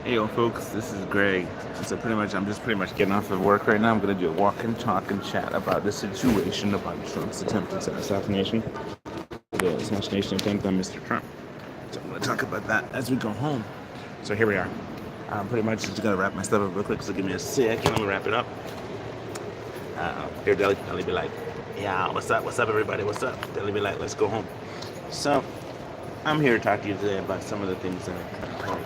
Hey yo folks, this is Greg. And so I'm just pretty much getting off of work right now. I'm gonna do a walk and talk and chat about the situation about Trump's attempted assassination, the assassination attempt on Mr. Trump. So I'm gonna talk about that as we go home. So here we are. I'm pretty much just gonna wrap my stuff up real quick, so give me a second, let me wrap it up. Here Deli be like, yeah, what's up everybody, what's up? Deli be like, let's go home. So I'm here to talk to you today about some of the things that are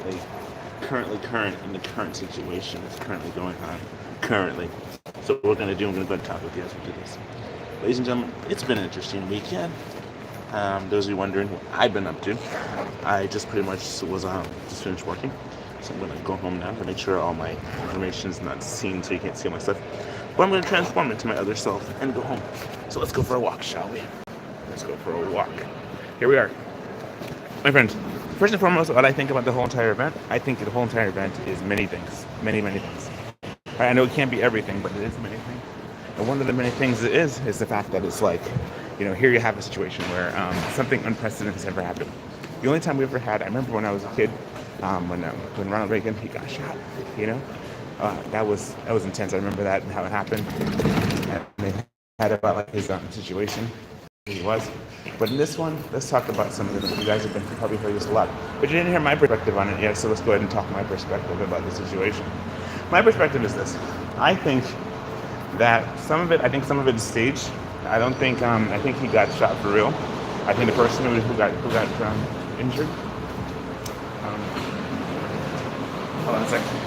current in the current situation that's currently going on currently. So what we're going to do, I'm going to go and talk with you as we do this. Ladies and gentlemen, it's been an interesting weekend. Those of you wondering what I've been up to, I just pretty much was just finished working. So I'm going to go home now to make sure all my information is not seen so you can't see all my stuff. But I'm going to transform it to my other self and go home. So let's go for a walk, shall we? Let's go for a walk. Here we are. My friends, first and foremost, what I think about the whole entire event, I think the whole entire event is many things. Many, many things. I know it can't be everything, but it is many things. And one of the many things it is the fact that it's like, here you have a situation where something unprecedented has ever happened. The only time we ever had, I remember when I was a kid, when Ronald Reagan, he got shot, that was intense. I remember that and how it happened. And they had about like his situation. He was. But in this one, let's talk about some of the, you guys have probably heard this a lot, but you didn't hear my perspective on it yet, so let's go ahead and talk my perspective about the situation. My perspective is this. I think some of it is staged. I think he got shot for real. I think the person who got injured. Hold on a second.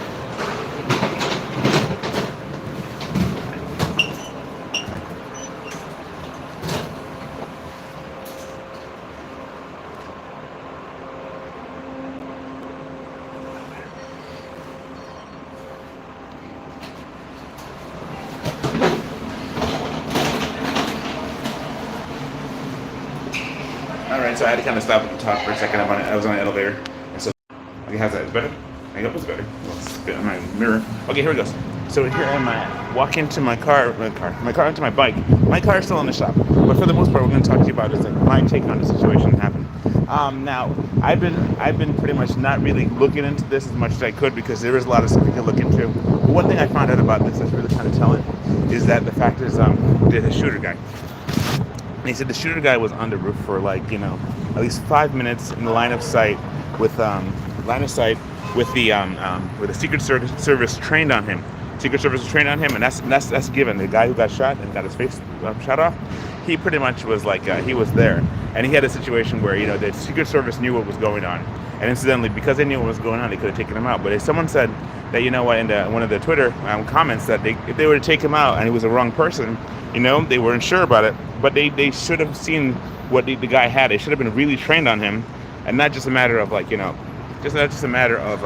Alright, so I had to kind of stop and talk for a second. I was on an elevator. And so, okay, how's that? Is it better? I hope it's better. Well, it's on my mirror. Okay, here we go. So here am I walking to my car onto my bike. My car is still in the shop. But for the most part, we're going to talk to you about is like my take on the situation that happened. Now, I've been pretty much not really looking into this as much as I could because there is a lot of stuff you can look into. But one thing I found out about this that's really kind of telling is that the fact is the shooter guy. And he said the shooter guy was on the roof for at least 5 minutes in the line of sight with the Secret Service trained on him. Secret Service was trained on him, and that's given. The guy who got shot and got his face shot off, he pretty much was like he was there, and he had a situation where the Secret Service knew what was going on, and incidentally, because they knew what was going on, they could have taken him out. But if someone said that in one of the Twitter comments that if they were to take him out and he was a wrong person, they weren't sure about it, but they should have seen what the guy had. They should have been really trained on him, and not just a matter of just a matter of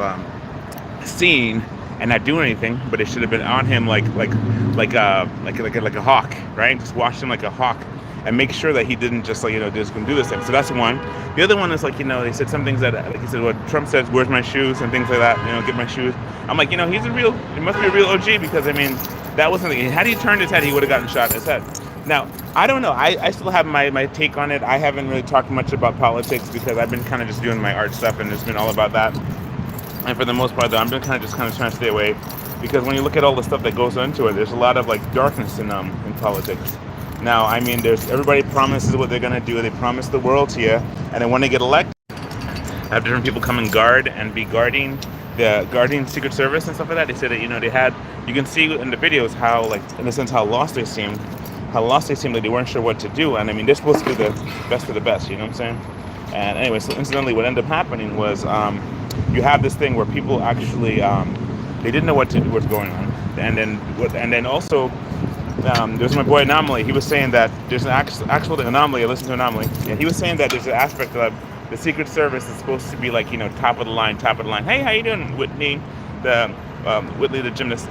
seeing and not doing anything, but it should have been on him like a hawk, right? Just watch him like a hawk and make sure that he didn't just just gonna do this thing. So that's one. The other one is they said some things that he said what Trump says, where's my shoes and things like that. Get my shoes. I'm like, he must be a real OG because that wasn't. Had he turned his head, he would have gotten shot in his head. Now, I don't know. I still have my take on it. I haven't really talked much about politics because I've been kind of just doing my art stuff and it's been all about that. And for the most part, though, I'm kind of trying to stay away because when you look at all the stuff that goes into it, there's a lot of darkness in politics. Now, there's everybody promises what they're gonna do. They promise the world to you, and then when they get elected, have different people come and be guarding Secret Service and stuff like that. They said that they had. You can see in the videos how in a sense how lost they seemed. Like they weren't sure what to do, and they're supposed to be the best of the best. You know what I'm saying? And anyway, so incidentally, what ended up happening was you have this thing where people actually they didn't know what's going on, and then also there's my boy Anomaly. He was saying that there's an actual Anomaly. I listened to Anomaly, and he was saying that there's an aspect of the Secret Service is supposed to be top of the line. Hey, how you doing, Whitney? Whitley the gymnast.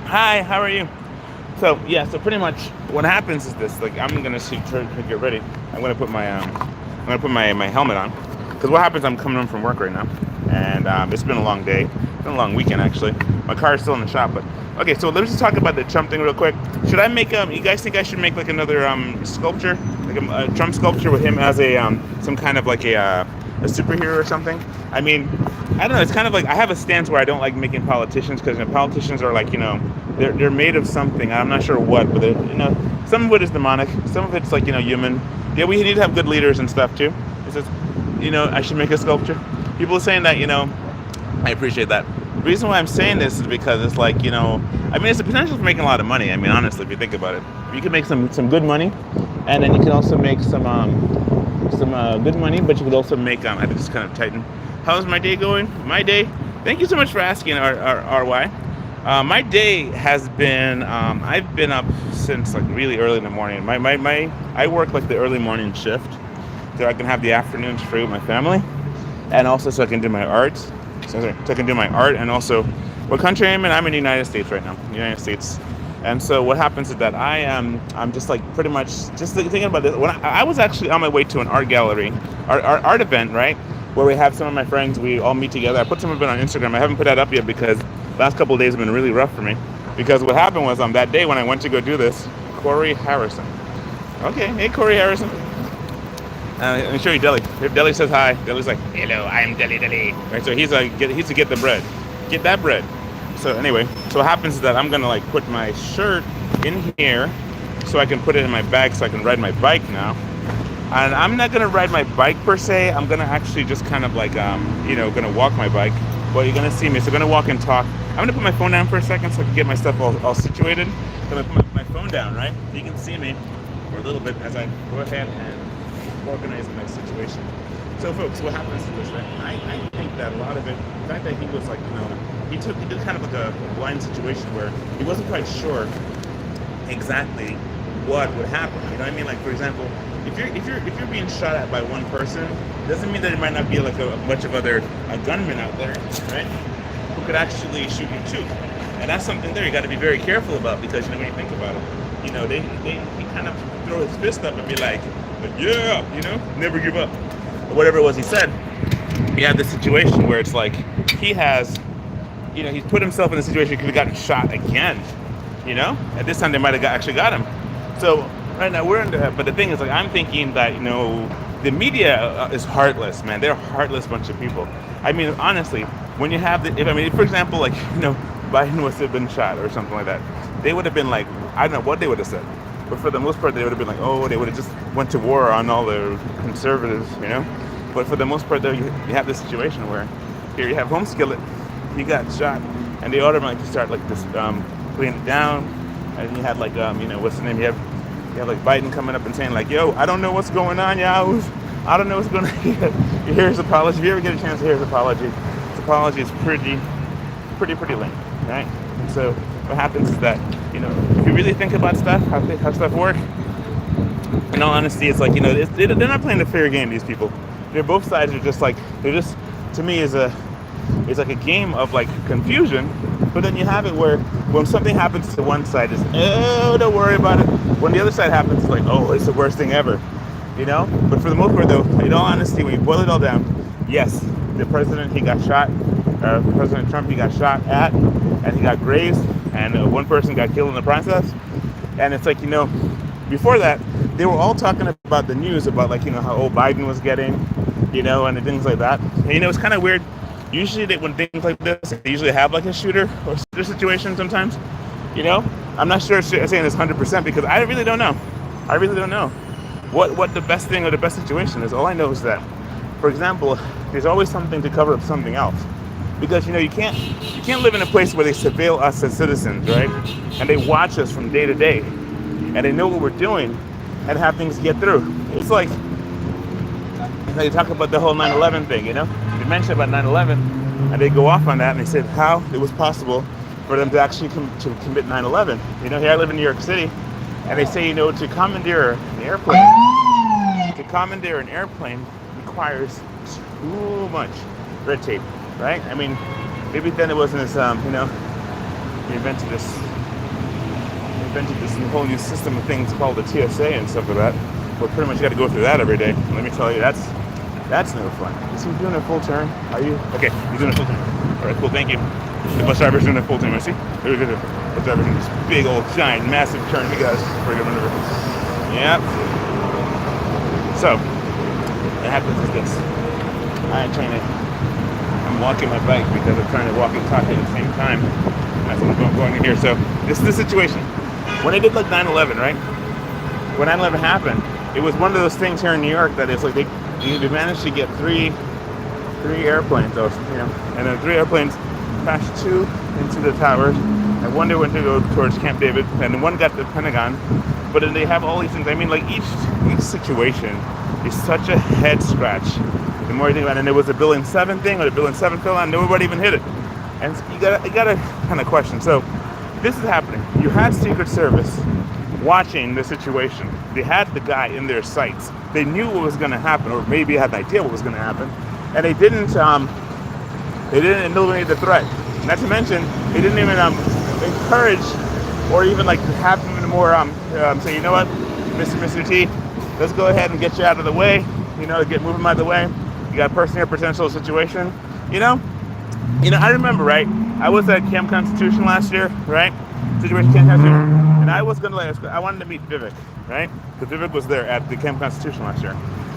Hi, how are you? So yeah, so pretty much what happens is this. I'm gonna get ready. I'm gonna put my helmet on because what happens? I'm coming home from work right now, and it's been a long day. It's been a long weekend actually. My car is still in the shop, but okay. So let's just talk about the Trump thing real quick. Should I make you guys think I should make another sculpture, a Trump sculpture with him as a some kind of a superhero or something? I mean, I don't know. It's kind of like I have a stance where I don't like making politicians because politicians are like they're made of something. I'm not sure what, but some of it is demonic. Some of it's like human. Yeah, we need to have good leaders and stuff too. It says, I should make a sculpture. People are saying that I appreciate that. The reason why I'm saying this is because it's like I mean, it's the potential for making a lot of money. I mean, honestly, if you think about it, you can make some good money, and then you can also make some good money, but you could also make I just kind of tighten. How's my day going? My day. Thank you so much for asking, RY. My day has been. I've been up since like really early in the morning. I work like the early morning shift, so I can have the afternoons free with my family, and also so I can do my art. So I can do my art, and also what country I'm in. I'm in the United States right now. United States. And so what happens is that I'm just like pretty much just thinking about this. When I was actually on my way to an art gallery, art event, right, where we have some of my friends. We all meet together. I put some of it on Instagram. I haven't put that up yet because last couple of days have been really rough for me. Because what happened was that day when I went to go do this, Corey Harrison. Okay, hey Corey Harrison. Let me show you Deli. If Deli says hi, Deli's like, hello, I'm Deli. Right, so he's to get the bread, get that bread. So anyway, so what happens is that I'm gonna like put my shirt in here so I can put it in my bag so I can ride my bike now. And I'm not gonna ride my bike per se. I'm gonna actually just kind of like gonna walk my bike. Well, you're gonna see me, so I'm gonna walk and talk. I'm gonna put my phone down for a second so I can get my stuff all situated. I'm gonna put my phone down, right? So you can see me for a little bit as I go ahead and organize my situation. So folks, what happens is this, right? I think that a lot of it, the fact that he was like, he did kind of like a blind situation where he wasn't quite sure exactly what would happen. You know what I mean? Like for example, if you're being shot at by one person, doesn't mean that there might not be like a bunch of other gunmen out there, right? Who could actually shoot you too. And that's something there you got to be very careful about because when you think about it, they kind of throw his fist up and be like yeah, never give up. Or whatever it was he said. You have this situation where it's like he has, he's put himself in a situation he could have gotten shot again. At this time they might have actually got him. So right now we're into that. But the thing is, like, I'm thinking that the media is heartless, man. They're a heartless bunch of people. I mean, honestly, when you have if for example, like Biden was to have been shot or something like that, they would have been like, I don't know what they would have said. But for the most part, they would have been like, oh, they would have just went to war on all the conservatives, But for the most part, though, you have this situation where here you have Home Skillet, he got shot, and they ordered him like to start like this putting it down, and you had like what's the name? You have like Biden coming up and saying like, yo, I don't know what's going on, y'all. I don't know what's going on. You hear his apology. If you ever get a chance to hear his apology is pretty lame, right? And so what happens is that if you really think about stuff, how stuff work, in all honesty, it's like they're not playing a fair game. These people, both sides are just like to me it's like a game of like confusion. But then you have it where when something happens to one side, it's don't worry about it. When the other side happens, it's like it's the worst thing ever, But for the most part, though, in all honesty, when you boil it all down, yes, the president he got shot, President Trump he got shot at, and he got grazed. And one person got killed in the process. And it's like, before that, they were all talking about the news about like, how old Biden was getting, and things like that. And, it's kind of weird. Usually when things like this, they usually have like a shooter or shooter situation sometimes, I'm not sure I'm saying this 100% because I really don't know. I really don't know what the best thing or the best situation is. All I know is that, for example, there's always something to cover up something else. Because you can't live in a place where they surveil us as citizens, right? And they watch us from day to day, and they know what we're doing, and have things get through. It's like they talk about the whole 9/11 thing, They mention about 9/11, and they go off on that, and they said how it was possible for them to actually commit 9/11. Here I live in New York City, and they say to commandeer an airplane requires too much red tape. Right? I mean, maybe then it wasn't as, they invented this whole new system of things called the TSA and stuff like that. But pretty much you got to go through that every day. And let me tell you, that's no fun. Is he doing a full turn? Are you? Okay, he's doing a full turn. All right, cool, thank you. The bus driver's doing a full turn. I see. There we go. The bus driver's doing this big old, giant, massive turn. You guys, pretty good maneuver. Yep. So, what happens is this. I ain't trying to I'm walking my bike because I'm trying to walk and talk at the same time as I'm going in here. So this is the situation. When I did like 9/11, right? When 9/11 happened, it was one of those things here in New York that is like they managed to get three airplanes, and then 3 airplanes crashed 2 into the towers, and 1 they went to go towards Camp David, and then 1 got to the Pentagon. But then they have all these things. I mean, like each situation is such a head scratch. The more you think about it, and there was a Building 7 thing, or the Building 7 fell on, nobody even hit it. And you gotta kind of question. So this is happening. You had Secret Service watching the situation. They had the guy in their sights. They knew what was going to happen, or maybe had an idea what was going to happen, and they didn't eliminate the threat. Not to mention, they didn't even encourage or even like have even more say, you know what, Mr. T, let's go ahead and get you out of the way. Get moving out of the way. You got a person here, potential situation. I remember, right? I was at Camp Constitution last year, right? Situation Camp Constitution, and I wanted to meet Vivek, right? Because Vivek was there at the Camp Constitution last year,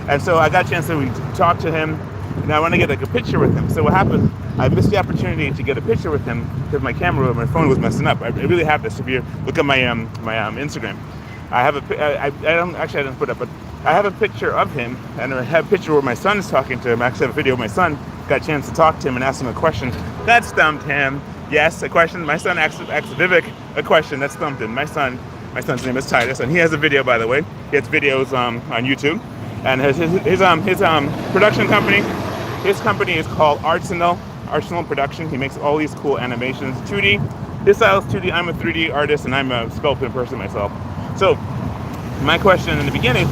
and so I got a chance to talk to him, and I want to get like a picture with him. So what happened? I missed the opportunity to get a picture with him because my phone was messing up. I really have this. If you look at my Instagram, I have I didn't put it up, but I have a picture of him, and I have a picture where my son is talking to him. I actually have a video of my son. Got a chance to talk to him and ask him a question that stumped him. Yes, a question. My son asked Vivek a question that stumped him. My son's name is Titus, and he has a video, by the way. He has videos on YouTube, and his production company. His company is called Arsenal Production. He makes all these cool animations, 2D. His style is 2D. I'm a 3D artist, and I'm a sculpting person myself. So my question in the beginning.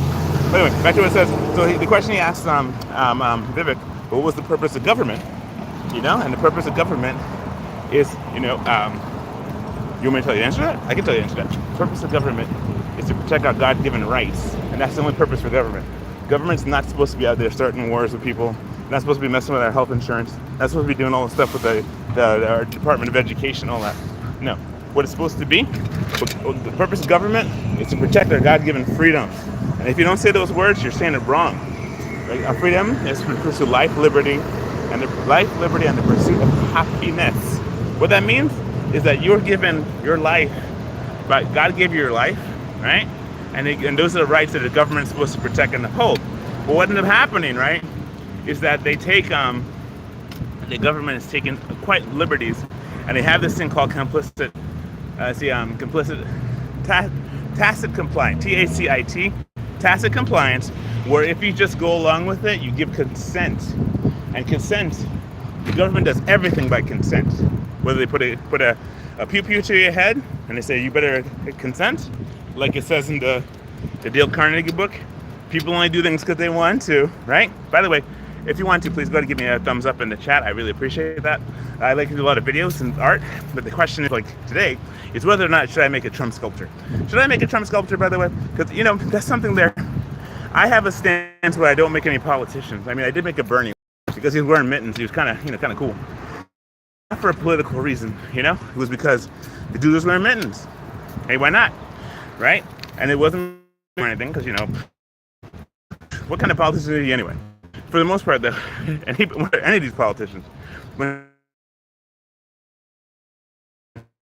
Anyway, back to what it says. So the question he asked Vivek, what was the purpose of government? And the purpose of government is, you want me to tell you the answer to that? I can tell you the answer to that. The purpose of government is to protect our God-given rights, and that's the only purpose for government. Government's not supposed to be out there starting wars with people. Not supposed to be messing with our health insurance. Not supposed to be doing all the stuff with our Department of Education, all that. No. What it's supposed to be, the purpose of government is to protect our God-given freedoms. And if you don't say those words, you're saying it wrong. Right? Our freedom is to pursue life, liberty, and the pursuit of happiness. What that means is that you're given your life, but God gave you your life, right? And those are the rights that the government is supposed to protect and uphold. But what ends up happening, right, is that they take the government is taking quite liberties, and they have this thing called tacit compliance, TACIT, tacit compliance, where if you just go along with it, you give consent. And consent, the government does everything by consent. Whether they put a pew-pew to your head and they say you better consent, like it says in the Dale Carnegie book, people only do things because they want to, right? By the way, if you want to, please go ahead and give me a thumbs up in the chat. I really appreciate that. I like to do a lot of videos and art, but the question is, like today, is whether or not should I make a Trump sculpture. Should I make a Trump sculpture, by the way? Because, that's something there. I have a stance where I don't make any politicians. I mean, I did make a Bernie because he was wearing mittens. He was kind of cool. Not for a political reason, it was because the dude was wearing mittens. Hey, why not? Right? And it wasn't or anything because, what kind of politician is he anyway? For the most part, though, and any of these politicians, when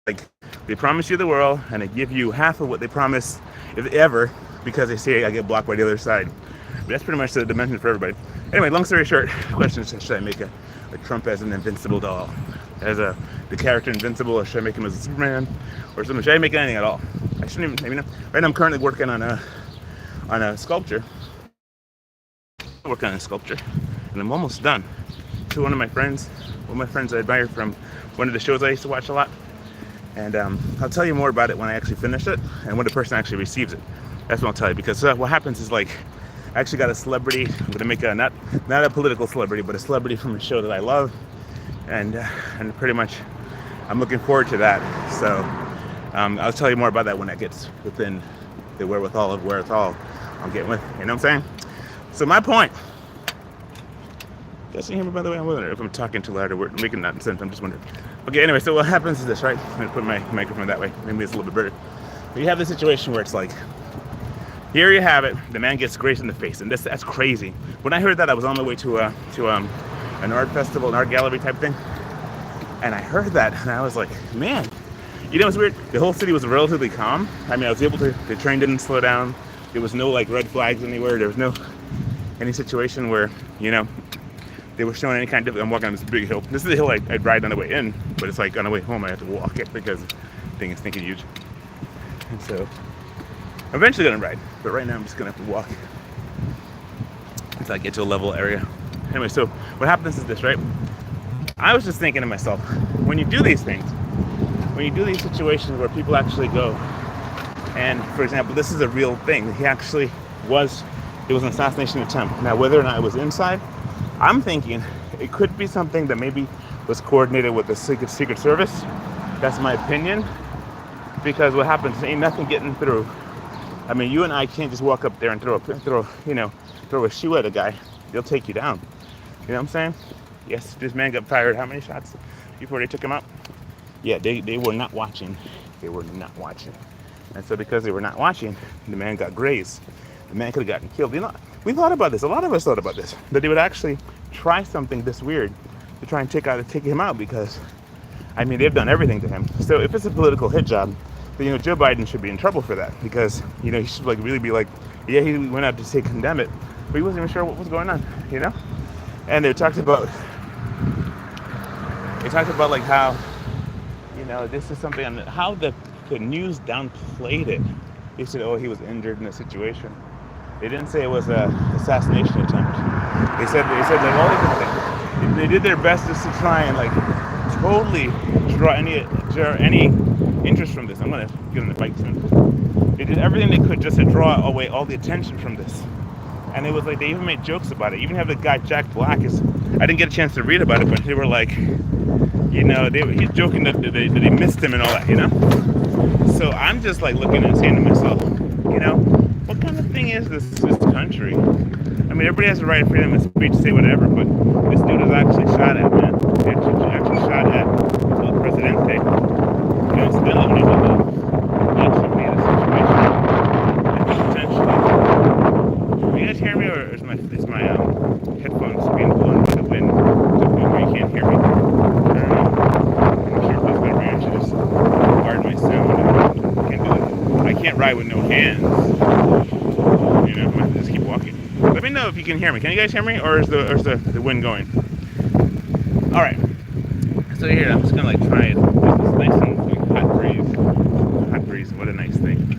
they promise you the world and they give you half of what they promise, if ever, because they say I get blocked by the other side. But that's pretty much the dimension for everybody. Anyway, long story short, the question is, should I make a Trump as an invincible doll, as the character Invincible, or should I make him as a Superman, or something? Should I make anything at all? I shouldn't even. Right now, I'm currently working on a sculpture. And I'm almost done. To one of my friends I admire from one of the shows I used to watch a lot, and I'll tell you more about it when I actually finish it and when the person actually receives it. That's what I'll tell you, because what happens is, like, I actually got a celebrity. I'm gonna make a not a political celebrity, but a celebrity from a show that I love, and pretty much I'm looking forward to that. So I'll tell you more about that when that gets within the wherewithal I'm getting with. You know what I'm saying? So my point. Guys, can you hear me, by the way? I'm wondering if I'm talking too loud or we're making that sense. I'm just wondering. Okay, anyway, so what happens is this, right? I'm gonna put my microphone that way. Maybe it's a little bit better. But you have this situation where it's like, here you have it. The man gets graced in the face, and that's crazy. When I heard that, I was on my way to an art festival, an art gallery type thing. And I heard that, and I was like, man, you know, it's weird. The whole city was relatively calm. I mean, I was able to, the train didn't slow down. There was no like red flags anywhere. There was no any situation where, you know, they were showing any kind of, I'm walking on this big hill. This is the hill I'd ride on the way in, but it's like on the way home I have to walk it because the thing is stinking huge. And so I'm eventually gonna ride, but right now I'm just gonna have to walk until I get to a level area. Anyway, so what happens is this, right? I was just thinking to myself, when you do these things, when you do these situations where people actually go, and for example, this is a real thing. He actually it was an assassination attempt. Now, whether or not it was inside, I'm thinking it could be something that maybe was coordinated with the Secret Service. That's my opinion. Because what happens, ain't nothing getting through. I mean, you and I can't just walk up there and throw a shoe at a guy. They'll take you down. You know what I'm saying? Yes, this man got fired how many shots before they took him out? Yeah, they were not watching. They were not watching. And so because they were not watching, the man got grazed. The man could have gotten killed. You know, we thought about this. A lot of us thought about this. That they would actually try something this weird to try and take him out because, I mean, they've done everything to him. So if it's a political hit job, then, you know, Joe Biden should be in trouble for that because, you know, he should like really be like, yeah, he went out to say condemn it, but he wasn't even sure what was going on, you know? And they talked about like how, you know, this is something on how the news downplayed it. They said, oh, he was injured in a situation. They didn't say it was a assassination attempt. They said like all these different things. They did their best just to try and like totally draw any interest from this. I'm gonna get on the bike soon. They did everything they could just to draw away all the attention from this. And it was like they even made jokes about it. Even have the guy Jack Black I didn't get a chance to read about it, but they were like, you know, he's joking that they missed him and all that, you know? So I'm just like looking and saying to myself, you know, what kind of thing is this country? I mean, everybody has the right of freedom of speech to say whatever, but this dude is actually shot at, man. He actually shot at El Presidente. You know, it's been living in the actually made a situation that potentially. Can you guys hear me, or is my headphones being blown by the wind to the point where you can't hear me? I don't know. I'm sure if that's better, I should just guard my sound. I can't do it. I can't ride with no hands. You know, I might just keep walking. Let me know if you can hear me. Can you guys hear me, or is the wind going? All right. So here, I'm just gonna like try it. It's nice and like hot breeze. Hot breeze. What a nice thing.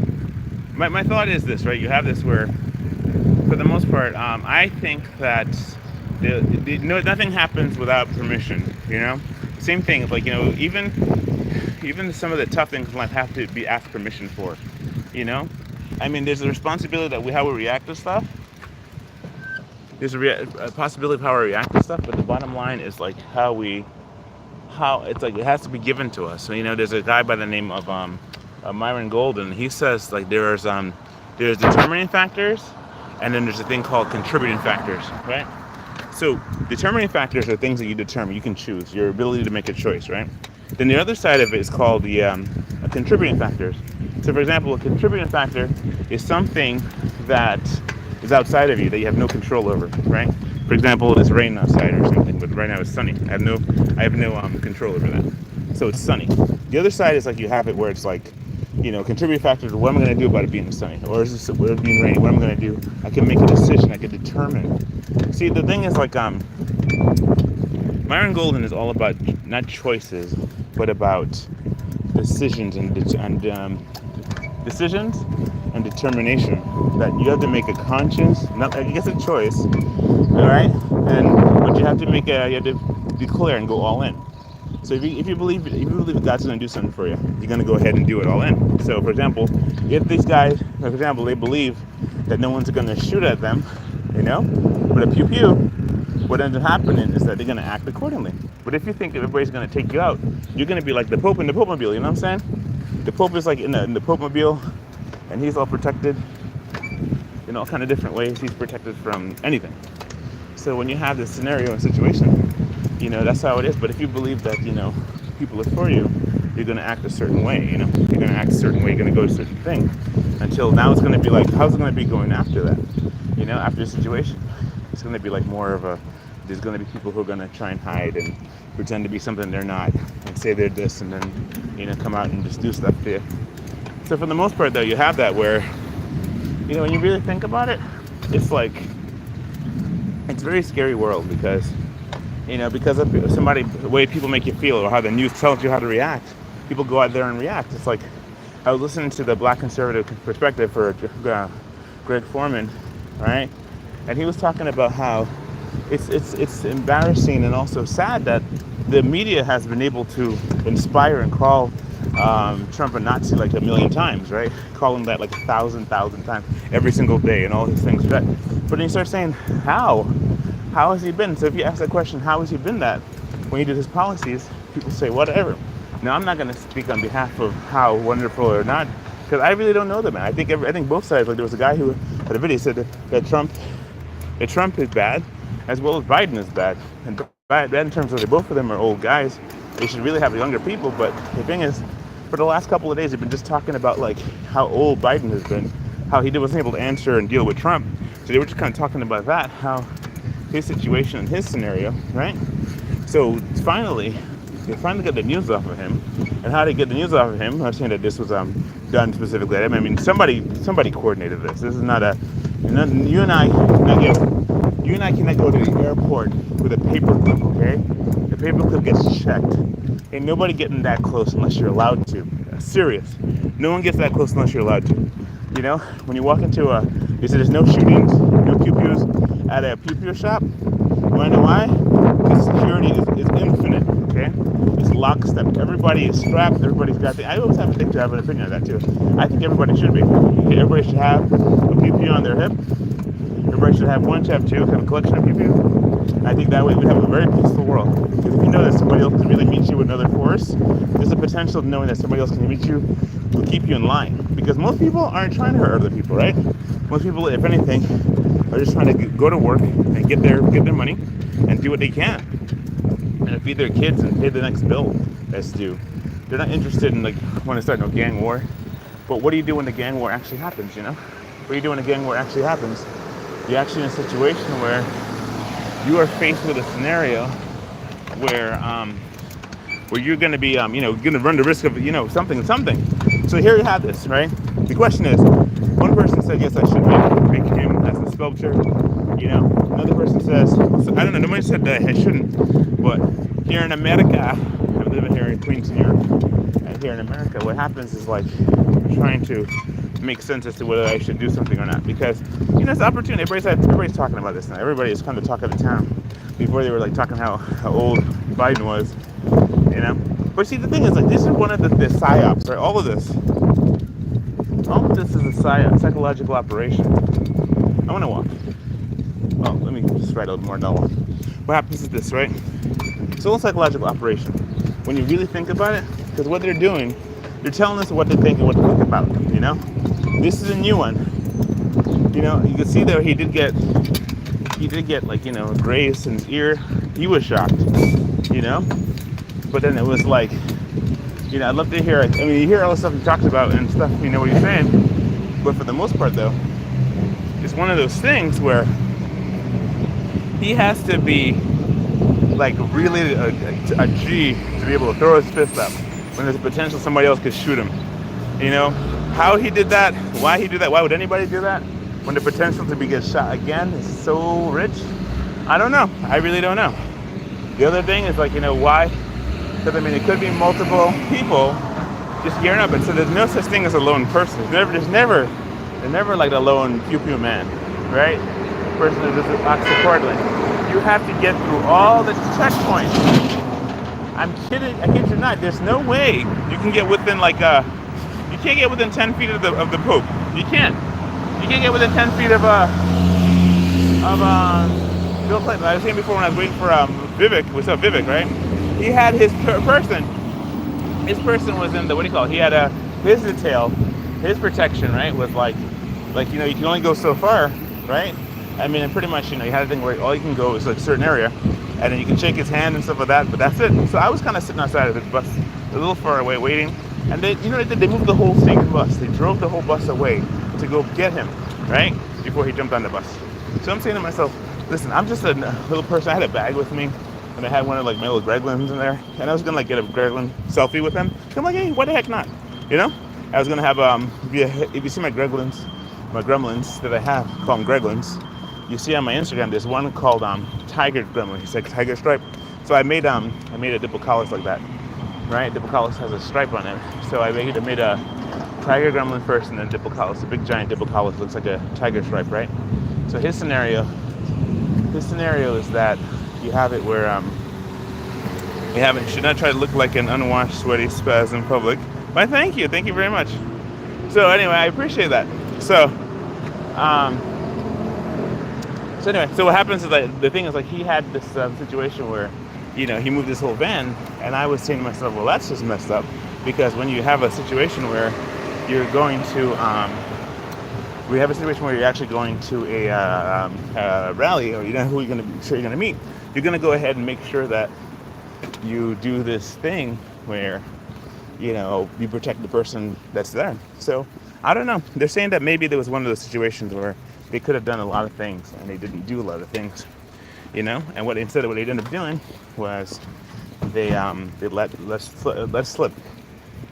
My thought is this, right? You have this where, for the most part, I think that nothing happens without permission. You know, same thing. Like, you know, even some of the tough things in life have to be asked permission for. You know, I mean, there's a responsibility that how we react to stuff. There's a possibility of how we react to stuff, but the bottom line is like how it's like it has to be given to us. So, you know, there's a guy by the name of Myron Golden. He says like there's determining factors, and then there's a thing called contributing factors, right? So determining factors are things that you determine, you can choose, your ability to make a choice, right? Then the other side of it is called the contributing factors. So, for example, a contributing factor is something that is outside of you that you have no control over, right? For example, it's rain outside or something, but right now it's sunny. I have no control over that. So it's sunny. The other side is like you have it where it's like, you know, contributing factors. What am I going to do about it being sunny, or is it being rainy? What am I going to do? I can make a decision. I can determine. See, the thing is like Myron Golden is all about not choices, but about decisions and determination. That you have to make a conscious, not I guess a choice, all right? But you have to declare and go all in. So if you believe that God's going to do something for you, you're going to go ahead and do it all in. So, for example, if these guys, for example, they believe that no one's going to shoot at them, you know, but a pew pew, what ends up happening is that they're going to act accordingly. But if you think everybody's going to take you out, you're going to be like the Pope in the Pope-mobile, you know what I'm saying? The Pope is like in the Pope-mobile, and he's all protected in all kind of different ways. He's protected from anything. So when you have this scenario and situation, you know, that's how it is. But if you believe that, you know, people are for you, you're going to act a certain way, you know. You're going to act a certain way, you're going to go to a certain thing. Until now it's going to be like, how's it going to be going after that? You know, after the situation? It's going to be like more of a there's going to be people who are going to try and hide and pretend to be something they're not and say they're this and then, come out and just do stuff to you. So for the most part, though, you have that where, when you really think about it, it's like, it's a very scary world because, because of the way people make you feel or how the news tells you how to react, people go out there and react. It's like, I was listening to the Black Conservative Perspective for Greg Foreman, right? And he was talking about how it's embarrassing and also sad that the media has been able to inspire and call Trump a Nazi like a million times, right? Call him that like 1,000 times every single day and all these things. But then you start saying, how has he been? So if you ask that question, how has he been that? When he did his policies, people say whatever. Now I'm not going to speak on behalf of how wonderful or not, because I really don't know the man. I think both sides. Like there was a guy who had a video said that Trump is bad, as well as Biden is bad. And bad in terms of both of them are old guys. They should really have younger people. But the thing is, for the last couple of days, they've been just talking about like how old Biden has been, how he wasn't able to answer and deal with Trump. So they were just kind of talking about that, how his situation and his scenario, right? So they finally got the news off of him. And how they get the news off of him, I'm not saying that this was done specifically. I mean, somebody coordinated this. This is not you and I cannot go to the airport with a paperclip, okay? The paperclip gets checked. Ain't nobody getting that close unless you're allowed to. Serious. No one gets that close unless you're allowed to. When you walk into they say there's no shootings, no pew-pews at a pew-pew shop. You wanna know why? Because security is infinite, okay? It's lockstep. Everybody is strapped. Everybody's got I always have to have an opinion on that too. I think everybody should be. Okay, everybody should have a pew-pew on their hip. Everybody should have one, should have two, kind of collection of pew-pew. I think that way we'd have a very peaceful world. Because if you know that somebody else can really meet you with another force, there's a potential of knowing that somebody else can meet you will keep you in line. Because most people aren't trying to hurt other people, right? Most people, if anything, are just trying to go to work and get their money and do what they can. And feed their kids and pay the next bill that's due. They're not interested in want to start no gang war. But what do you do when the gang war actually happens, What do you do when the gang war actually happens? You're actually in a situation where you are faced with a scenario where you're going to be, going to run the risk of, something. So here you have this, right? The question is, one person said, yes, I should make him as a sculpture. Another person says, I don't know, nobody said that I shouldn't. But here in America, I'm living here in Queens, New York, and here in America, what happens is I'm trying to make sense as to whether I should do something or not. Because, it's opportunity. Everybody's talking about this now. Everybody is kind of talk of the town. Before they were talking how old Biden was, But see, the thing is, this is one of the psyops, right? All of this is a psychological operation. I want to walk. Well, let me just write out more now. What happens is this, right? It's all a psychological operation. When you really think about it, because what they're doing, they're telling us what they think and what to think about, This is a new one. You can see that he did get a graze in his ear. He was shocked, But then it was I'd love to hear it. I mean, you hear all the stuff he talks about and stuff, what he's saying. But for the most part, though, it's one of those things where he has to be really a G to be able to throw his fist up when there's a potential somebody else could shoot him. How he did that, why he did that, why would anybody do that when the potential to get shot again is so rich? I don't know. I really don't know. The other thing is why? Because it could be multiple people just gearing up, and so there's no such thing as a lone person. There's never a lone pew-pew man, right? Person who just acts accordingly. You have to get through all the checkpoints. I'm kidding. I kid you not. There's no way you can get within you can't get within 10 feet of the Pope. You can't. You can't get within 10 feet of Bill Clinton. I was saying before when I was waiting for Vivek. We saw Vivek, right? He had his person. His person was in the He had his detail, his protection, right? Was you can only go so far, right? I mean, and pretty much, you had a thing where all you can go is a certain area, and then you can shake his hand and stuff like that, but that's it. So I was kind of sitting outside of his bus, a little far away, waiting, and they moved the whole stinking bus. They drove the whole bus away to go get him, right? Before he jumped on the bus. So I'm saying to myself, listen, I'm just a little person. I had a bag with me, and I had one of like my little Gremlins in there, and I was gonna like get a Gremlin selfie with him. I'm like, hey, why the heck not? You know, I was gonna have if you see my Gremlins that I have, call them Gremlins. You see on my Instagram, there's one called Tiger Gremlin. He's like Tiger Stripe. So I made a Diplocaulus like that, right? Diplocaulus has a stripe on it, so I made a Tiger Gremlin first, and then Diplocaulus. A big giant Diplocaulus looks like a tiger stripe, right? So his scenario is that you have it where you should not try to look like an unwashed, sweaty spaz in public. But thank you very much. So anyway, I appreciate that. So so what happens is that the thing is like he had this situation where, you know, he moved this whole van, and I was saying to myself, well, that's just messed up, because when you have a situation where you're going to we have a situation where you're actually going to a rally, or you know who you're going to meet, you're going to go ahead and make sure that you do this thing where, you know, you protect the person that's there. So I don't know. They're saying that maybe there was one of those situations where they could have done a lot of things and they didn't do a lot of things, you know. And what they ended up doing was they let slip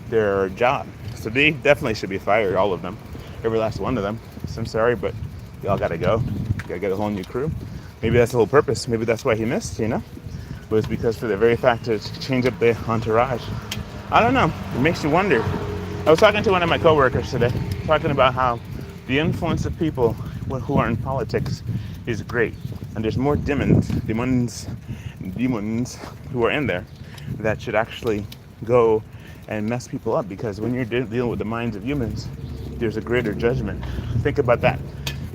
their job. So they definitely should be fired, all of them, every last one of them. So I'm sorry, but y'all gotta go. You gotta get a whole new crew. Maybe that's the whole purpose. Maybe that's why he missed, you know, was because for the very fact to change up the entourage. I don't know. It makes you wonder. I was talking to one of my coworkers today, talking about how the influence of people who are in politics is great, and there's more demons who are in there that should actually go and mess people up, because when you're dealing with the minds of humans, there's a greater judgment. Think about that.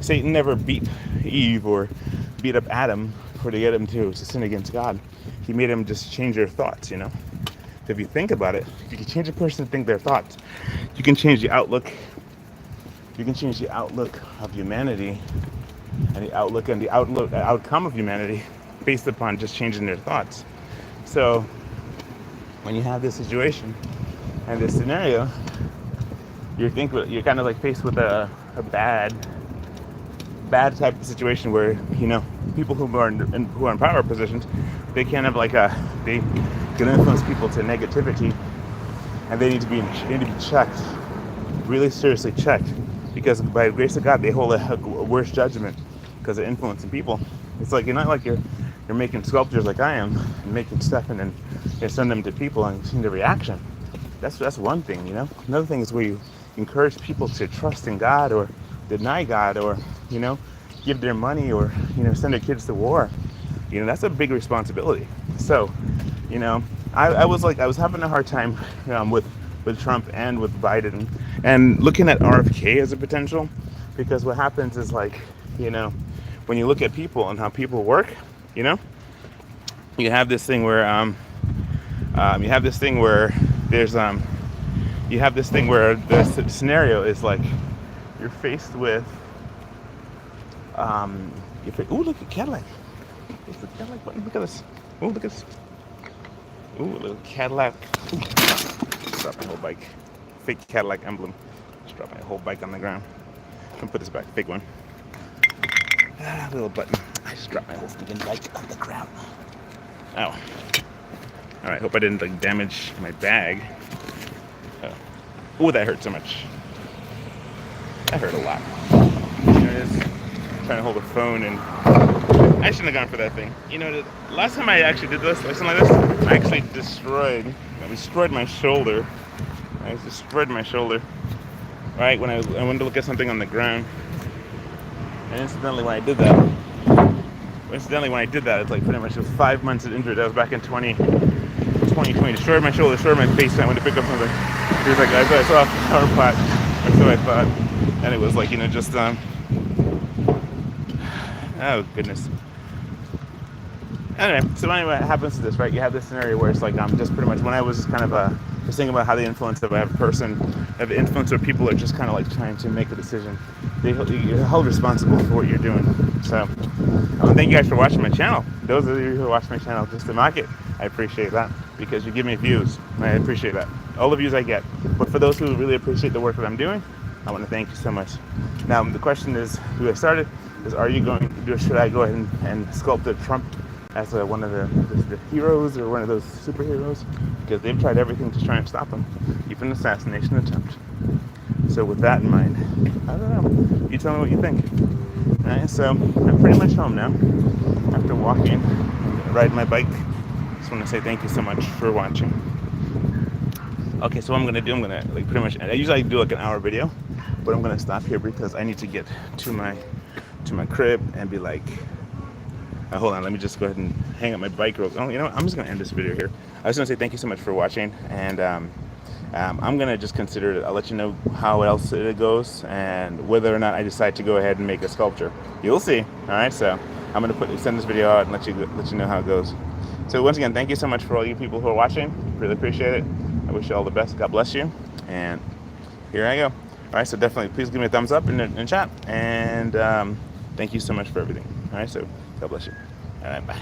Satan never beat Eve or beat up Adam to get him to sin against God. He made him just change their thoughts, you know. If you think about it, if you can change a person to think their thoughts, you can change the outlook. You can change the outlook of humanity, and the outcome of humanity based upon just changing their thoughts. So when you have this situation and this scenario, you're kind of like faced with a bad type of situation where, you know, people who are in power positions, they can't have they can influence people to negativity, and they need to be checked, really seriously checked, because by the grace of God, they hold a worse judgment because of influencing people. It's like you're not like you're making sculptures like I am, and making stuff and then you send them to people and seeing the reaction. That's one thing, you know. Another thing is where you encourage people to trust in God or deny God, or, you know, give their money, or, you know, send their kids to war. You know, that's a big responsibility. So, you know, I was having a hard time with Trump and with Biden, and looking at RFK as a potential, because what happens is, like, you know, when you look at people and how people work, you know, you have this thing where the scenario is like you're faced with look at Cadillac. It's the Cadillac button. Look at this. Oh, look at this. Ooh, a little Cadillac. Ooh. Just dropped my whole bike. Fake Cadillac emblem. Just dropped my whole bike on the ground. I'm gonna put this back. Fake one. Little button. I just dropped my whole stinking bike on the ground. Ow. Alright, hope I didn't damage my bag. Oh, that hurt so much. That hurt a lot. There it is. Trying to hold a phone, and I shouldn't have gone for that thing. You know, the last time I actually did something like this, I actually destroyed my shoulder. Right, when I went to look at something on the ground. And incidentally, when I did that, it's like pretty much it was 5 months of injury. That was back in 2020. Destroyed my shoulder, destroyed my face. I went to pick up something. It was like, I saw a flower pot, or so I thought. And it was like, you know, just, oh goodness. Anyway, so what happens to this, right? You have this scenario where it's like, just pretty much, when I was kind of just thinking about how the influence of a person, of the influence of people are just kind of like trying to make a decision. You're held responsible for what you're doing. So, thank you guys for watching my channel. Those of you who watch my channel just to mock it, I appreciate that, because you give me views. I appreciate that. All the views I get. But for those who really appreciate the work that I'm doing, I want to thank you so much. Now, the question is, do I start it? is, are you going to do? Should I go ahead and sculpt the Trump as one of the heroes or one of those superheroes? Because they've tried everything to try and stop him, even an assassination attempt. So with that in mind, I don't know. You tell me what you think. All right, so I'm pretty much home now after walking and riding my bike. Just want to say thank you so much for watching. Okay, so what I'm gonna do, I'm gonna like pretty much. I usually do like an hour video, but I'm gonna stop here because I need to get to my crib and be like. Hold on, let me just go ahead and hang up my bike real quick. Oh, you know what? I'm just gonna end this video here. I was gonna say thank you so much for watching, and I'm gonna just consider it. I'll let you know how else it goes and whether or not I decide to go ahead and make a sculpture. You'll see. All right, so I'm gonna send this video out and let you know how it goes. So once again, thank you so much for all you people who are watching. Really appreciate it. I wish you all the best. God bless you. And here I go. All right, so definitely please give me a thumbs up in chat, and thank you so much for everything. All right, so God bless you. All right, bye.